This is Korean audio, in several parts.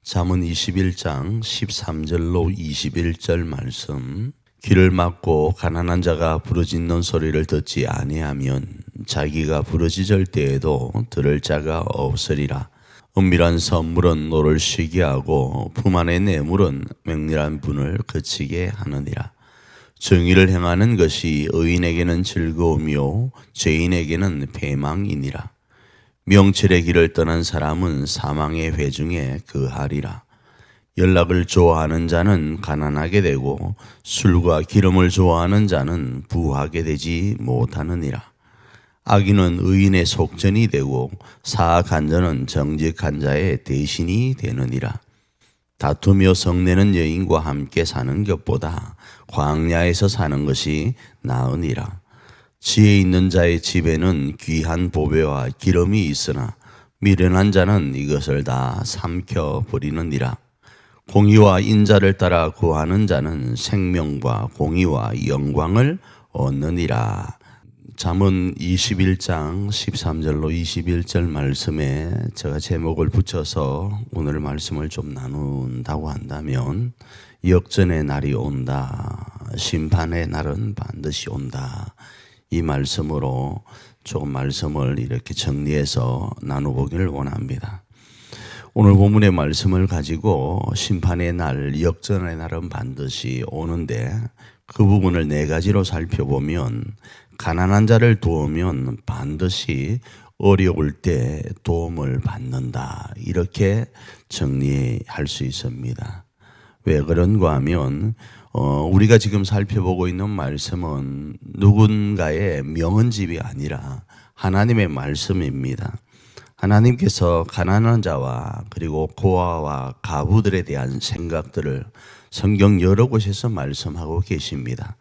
잠언 21장 13절로 21절 말씀. 귀를 막고 가난한 자가 부르짖는 소리를 듣지 아니하면 자기가 부르짖을 때에도 들을 자가 없으리라. 은밀한 선물은 노를 쉬게 하고 품 안의 뇌물은 맹렬한 분을 그치게 하느니라. 정의를 행하는 것이 의인에게는 즐거움이요 죄인에게는 배망이니라. 명철의 길을 떠난 사람은 사망의 회중에 거하리라. 연락을 좋아하는 자는 가난하게 되고 술과 기름을 좋아하는 자는 부하게 되지 못하느니라. 악인은 의인의 속전이 되고 사악한 자는 정직한 자의 대신이 되느니라. 다투며 성내는 여인과 함께 사는 것보다 광야에서 사는 것이 나으니라. 지혜 있는 자의 집에는 귀한 보배와 기름이 있으나 미련한 자는 이것을 다 삼켜버리느니라. 공의와 인자를 따라 구하는 자는 생명과 공의와 영광을 얻느니라. 잠언 21장 13절로 21절 말씀에 제가 제목을 붙여서 오늘 말씀을 좀 나눈다고 한다면, 역전의 날이 온다, 심판의 날은 반드시 온다, 이 말씀으로 조금 말씀을 이렇게 정리해서 나눠보기를 원합니다. 오늘 본문의 말씀을 가지고 심판의 날, 역전의 날은 반드시 오는데, 그 부분을 네 가지로 살펴보면, 가난한 자를 도우면 반드시 어려울 때 도움을 받는다, 이렇게 정리할 수 있습니다. 왜 그런가 하면 우리가 지금 살펴보고 있는 말씀은 누군가의 명언집이 아니라 하나님의 말씀입니다. 하나님께서 가난한 자와 그리고 고아와 가부들에 대한 생각들을 성경 여러 곳에서 말씀하고 계십니다.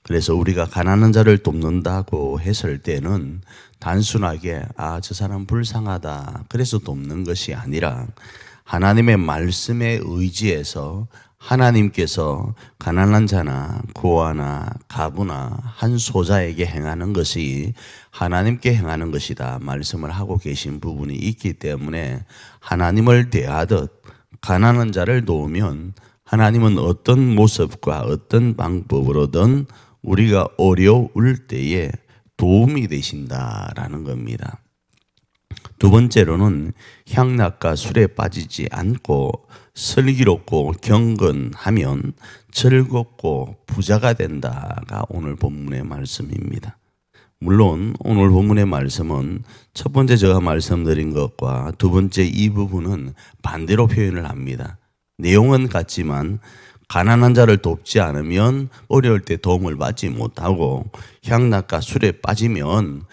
그래서 우리가 가난한 자를 돕는다고 했을 때는 단순하게 저 사람 불쌍하다 그래서 돕는 것이 아니라, 하나님의 말씀에 의지해서 하나님께서 가난한 자나 고아나 가부나 한 소자에게 행하는 것이 하나님께 행하는 것이다 말씀을 하고 계신 부분이 있기 때문에, 하나님을 대하듯 가난한 자를 도우면 하나님은 어떤 모습과 어떤 방법으로든 우리가 어려울 때에 도움이 되신다라는 겁니다. 두 번째로는 향락과 술에 빠지지 않고 슬기롭고 경건하면 즐겁고 부자가 된다가 오늘 본문의 말씀입니다. 물론 오늘 본문의 말씀은 첫 번째 제가 말씀드린 것과 두 번째 이 부분은 반대로 표현을 합니다. 내용은 같지만 가난한 자를 돕지 않으면 어려울 때 도움을 받지 못하고, 향락과 술에 빠지면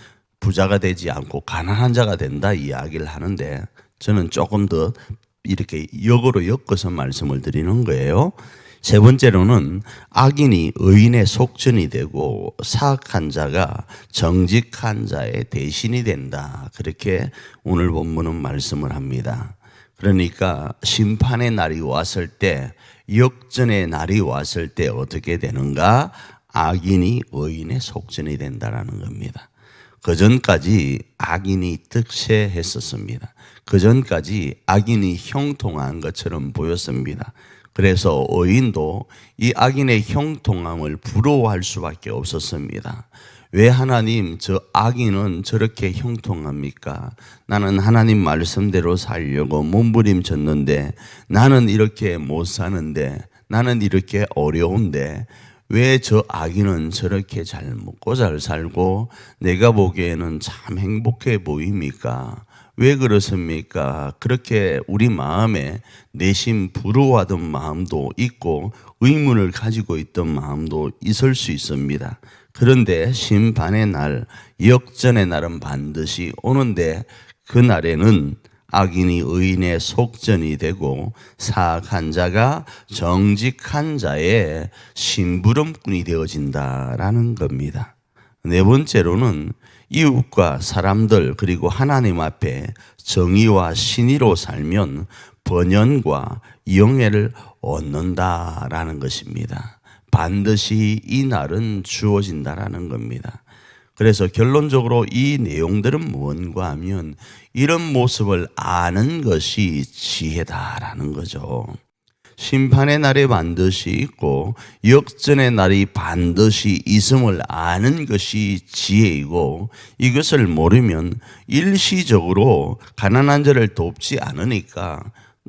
부자가 되지 않고 가난한 자가 된다 이야기를 하는데, 저는 조금 더 이렇게 역으로 엮어서 말씀을 드리는 거예요. 세 번째로는 악인이 의인의 속전이 되고 사악한 자가 정직한 자의 대신이 된다, 그렇게 오늘 본문은 말씀을 합니다. 그러니까 심판의 날이 왔을 때, 역전의 날이 왔을 때 어떻게 되는가? 악인이 의인의 속전이 된다라는 겁니다. 그전까지 악인이 득세했었습니다. 그전까지 악인이 형통한 것처럼 보였습니다. 그래서 의인도 이 악인의 형통함을 부러워할 수밖에 없었습니다. 왜 하나님, 저 악인은 저렇게 형통합니까? 나는 하나님 말씀대로 살려고 몸부림쳤는데, 나는 이렇게 못 사는데, 나는 이렇게 어려운데 왜 저 악인은 저렇게 잘 먹고 잘 살고 내가 보기에는 참 행복해 보입니까? 왜 그렇습니까? 그렇게 우리 마음에 내심 부러워하던 마음도 있고 의문을 가지고 있던 마음도 있을 수 있습니다. 그런데 심판의 날, 역전의 날은 반드시 오는데, 그 날에는 악인이 의인의 속전이 되고 사악한 자가 정직한 자의 심부름꾼이 되어진다라는 겁니다. 네 번째로는 이웃과 사람들 그리고 하나님 앞에 정의와 신의로 살면 번영과 영예를 얻는다라는 것입니다. 반드시 이 날은 주어진다라는 겁니다. 그래서 결론적으로 이 내용들은 무언가 하면 이런 모습을 아는 것이 지혜다라는 거죠. 심판의 날이 반드시 있고 역전의 날이 반드시 있음을 아는 것이 지혜이고, 이것을 모르면 일시적으로 가난한 자를 돕지 않으니까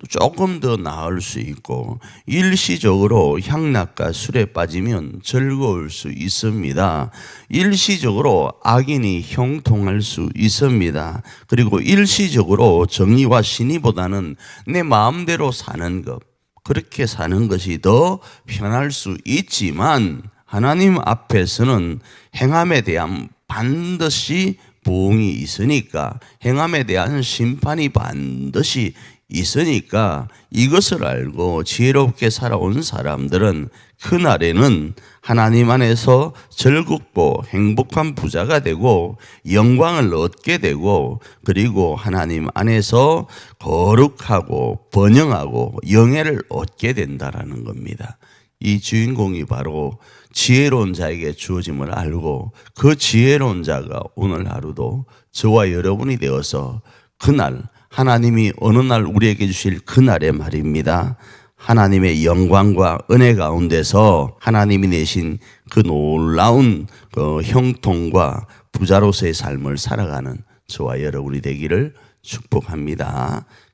조금 더 나을 수 있고, 일시적으로 향락과 술에 빠지면 즐거울 수 있습니다. 일시적으로 악인이 형통할 수 있습니다. 그리고 일시적으로 정의와 신의보다는 내 마음대로 사는 것, 그렇게 사는 것이 더 편할 수 있지만, 하나님 앞에서는 행함에 대한 반드시 보응이 있으니까, 행함에 대한 심판이 반드시 있으니까, 이것을 알고 지혜롭게 살아온 사람들은 그날에는 하나님 안에서 즐겁고 행복한 부자가 되고 영광을 얻게 되고, 그리고 하나님 안에서 거룩하고 번영하고 영예를 얻게 된다라는 겁니다. 이 주인공이 바로 지혜로운 자에게 주어짐을 알고, 그 지혜로운 자가 오늘 하루도 저와 여러분이 되어서 그날, 하나님이 어느 날 우리에게 주실 그날의 말입니다, 하나님의 영광과 은혜 가운데서 하나님이 내신 그 놀라운 형통과 부자로서의 삶을 살아가는 저와 여러분이 되기를 축복합니다.